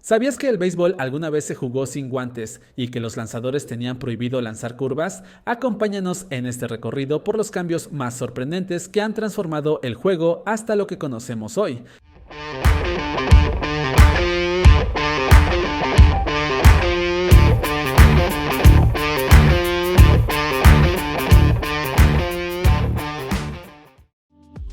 ¿Sabías que el béisbol alguna vez se jugó sin guantes y que los lanzadores tenían prohibido lanzar curvas? Acompáñanos en este recorrido por los cambios más sorprendentes que han transformado el juego hasta lo que conocemos hoy.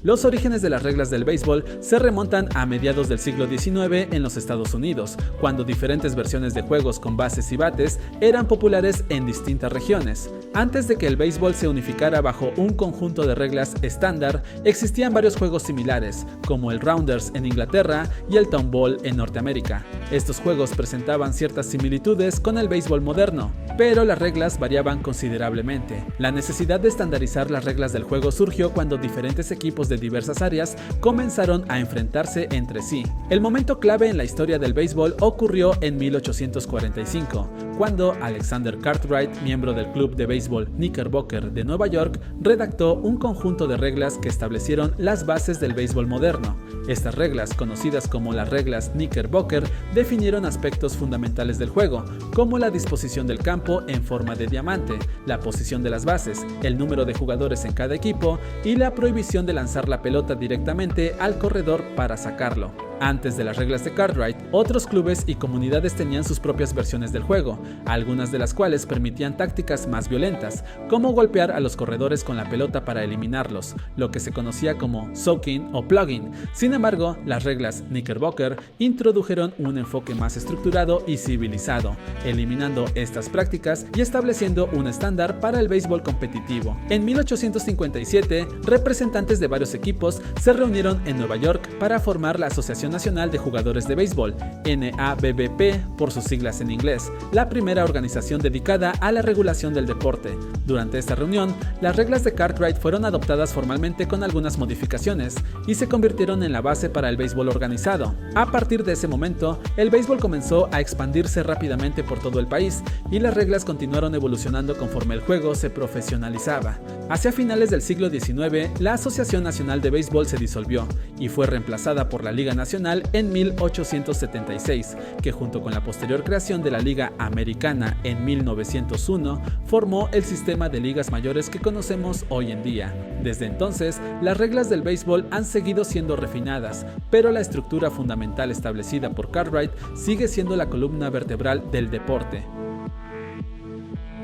Los orígenes de las reglas del béisbol se remontan a mediados del siglo XIX en los Estados Unidos, cuando diferentes versiones de juegos con bases y bates eran populares en distintas regiones. Antes de que el béisbol se unificara bajo un conjunto de reglas estándar, existían varios juegos similares, como el Rounders en Inglaterra y el Town Ball en Norteamérica. Estos juegos presentaban ciertas similitudes con el béisbol moderno, pero las reglas variaban considerablemente. La necesidad de estandarizar las reglas del juego surgió cuando diferentes equipos de diversas áreas comenzaron a enfrentarse entre sí. El momento clave en la historia del béisbol ocurrió en 1845, cuando Alexander Cartwright, miembro del club de béisbol Knickerbocker de Nueva York, redactó un conjunto de reglas que establecieron las bases del béisbol moderno. Estas reglas, conocidas como las reglas Knickerbocker, definieron aspectos fundamentales del juego, como la disposición del campo en forma de diamante, la posición de las bases, el número de jugadores en cada equipo y la prohibición de lanzar la pelota directamente al corredor para sacarlo. Antes de las reglas de Cartwright, otros clubes y comunidades tenían sus propias versiones del juego, algunas de las cuales permitían tácticas más violentas, como golpear a los corredores con la pelota para eliminarlos, lo que se conocía como soaking o plugging. Sin embargo, las reglas Knickerbocker introdujeron un enfoque más estructurado y civilizado, eliminando estas prácticas y estableciendo un estándar para el béisbol competitivo. En 1857, representantes de varios equipos se reunieron en Nueva York para formar la Asociación Nacional de Jugadores de Béisbol, NABBP por sus siglas en inglés, la primera organización dedicada a la regulación del deporte. Durante esta reunión, las reglas de Cartwright fueron adoptadas formalmente con algunas modificaciones y se convirtieron en la base para el béisbol organizado. A partir de ese momento, el béisbol comenzó a expandirse rápidamente por todo el país y las reglas continuaron evolucionando conforme el juego se profesionalizaba. Hacia finales del siglo XIX, la Asociación Nacional de Béisbol se disolvió y fue reemplazada por la Liga Nacional en 1876, que junto con la posterior creación de la Liga Americana en 1901, formó el sistema de ligas mayores que conocemos hoy en día. Desde entonces, las reglas del béisbol han seguido siendo refinadas, pero la estructura fundamental establecida por Cartwright sigue siendo la columna vertebral del deporte.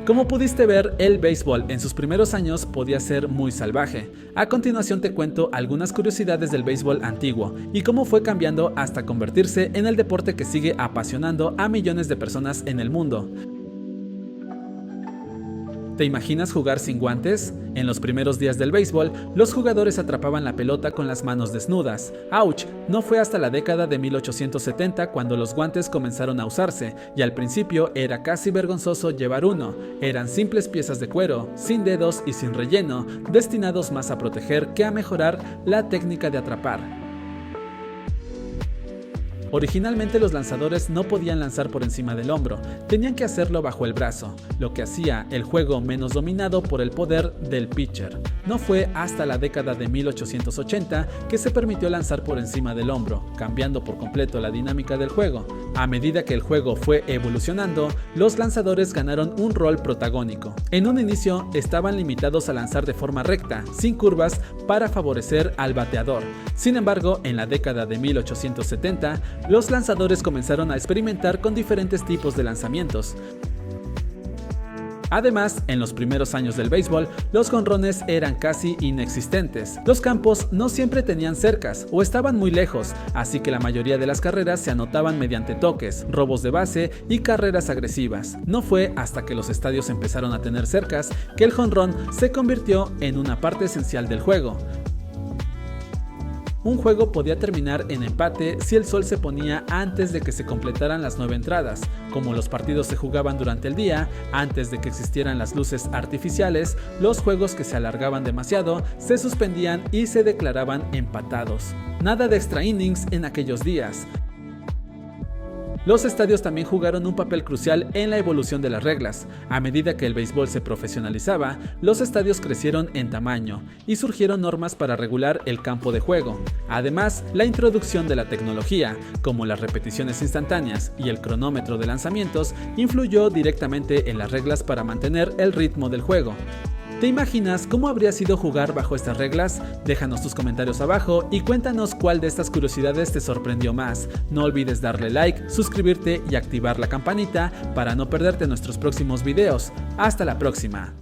Como pudiste ver, el béisbol en sus primeros años podía ser muy salvaje. A continuación te cuento algunas curiosidades del béisbol antiguo y cómo fue cambiando hasta convertirse en el deporte que sigue apasionando a millones de personas en el mundo. ¿Te imaginas jugar sin guantes? En los primeros días del béisbol, los jugadores atrapaban la pelota con las manos desnudas. ¡Auch! No fue hasta la década de 1870 cuando los guantes comenzaron a usarse, y al principio era casi vergonzoso llevar uno. Eran simples piezas de cuero, sin dedos y sin relleno, destinados más a proteger que a mejorar la técnica de atrapar. Originalmente los lanzadores no podían lanzar por encima del hombro, tenían que hacerlo bajo el brazo, lo que hacía el juego menos dominado por el poder del pitcher. No fue hasta la década de 1880 que se permitió lanzar por encima del hombro, cambiando por completo la dinámica del juego. A medida que el juego fue evolucionando, los lanzadores ganaron un rol protagónico. En un inicio estaban limitados a lanzar de forma recta, sin curvas, para favorecer al bateador. Sin embargo, en la década de 1870, los lanzadores comenzaron a experimentar con diferentes tipos de lanzamientos. Además, en los primeros años del béisbol, los jonrones eran casi inexistentes. Los campos no siempre tenían cercas o estaban muy lejos, así que la mayoría de las carreras se anotaban mediante toques, robos de base y carreras agresivas. No fue hasta que los estadios empezaron a tener cercas que el jonrón se convirtió en una parte esencial del juego. Un juego podía terminar en empate si el sol se ponía antes de que se completaran las 9 entradas. Como los partidos se jugaban durante el día, antes de que existieran las luces artificiales, los juegos que se alargaban demasiado se suspendían y se declaraban empatados. Nada de extra innings en aquellos días. Los estadios también jugaron un papel crucial en la evolución de las reglas. A medida que el béisbol se profesionalizaba, los estadios crecieron en tamaño y surgieron normas para regular el campo de juego. Además, la introducción de la tecnología, como las repeticiones instantáneas y el cronómetro de lanzamientos, influyó directamente en las reglas para mantener el ritmo del juego. ¿Te imaginas cómo habría sido jugar bajo estas reglas? Déjanos tus comentarios abajo y cuéntanos cuál de estas curiosidades te sorprendió más. No olvides darle like, suscribirte y activar la campanita para no perderte nuestros próximos videos. ¡Hasta la próxima!